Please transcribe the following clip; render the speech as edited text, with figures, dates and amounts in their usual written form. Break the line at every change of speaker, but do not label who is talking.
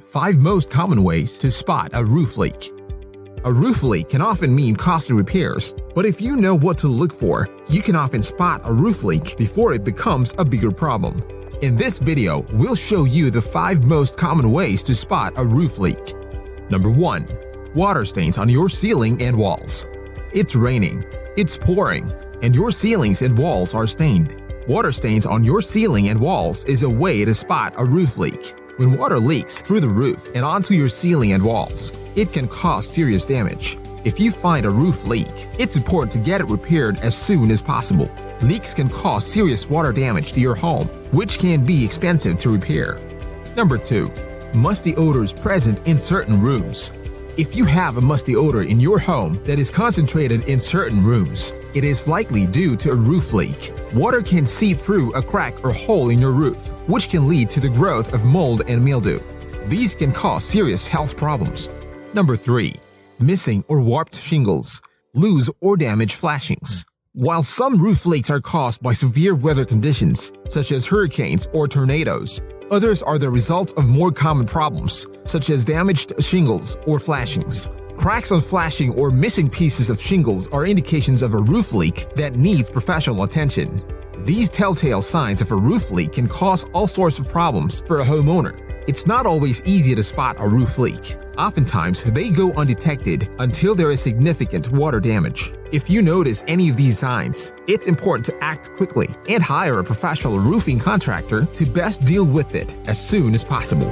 5 most common ways to spot a roof leak. A roof leak can often mean costly repairs, but if you know what to look for, you can often spot a roof leak before it becomes a bigger problem. In this video, we'll show you the 5 most common ways to spot a roof leak. Number 1. Water stains on your ceiling and walls. It's raining, it's pouring, and your ceilings and walls are stained. Water stains on your ceiling and walls is a way to spot a roof leak. When water leaks through the roof and onto your ceiling and walls, it can cause serious damage. If you find a roof leak, it's important to get it repaired as soon as possible. Leaks can cause serious water damage to your home, which can be expensive to repair. Number 2. Musty odors present in certain rooms. If you have a musty odor in your home that is concentrated in certain rooms, it is likely due to a roof leak. Water can seep through a crack or hole in your roof, which can lead to the growth of mold and mildew. These can cause serious health problems. Number 3. Missing or warped shingles, loose or damaged flashings. While some roof leaks are caused by severe weather conditions, such as hurricanes or tornadoes, others are the result of more common problems, such as damaged shingles or flashings. Cracks on flashing or missing pieces of shingles are indications of a roof leak that needs professional attention. These telltale signs of a roof leak can cause all sorts of problems for a homeowner. It's not always easy to spot a roof leak. Oftentimes, they go undetected until there is significant water damage. If you notice any of these signs, it's important to act quickly and hire a professional roofing contractor to best deal with it as soon as possible.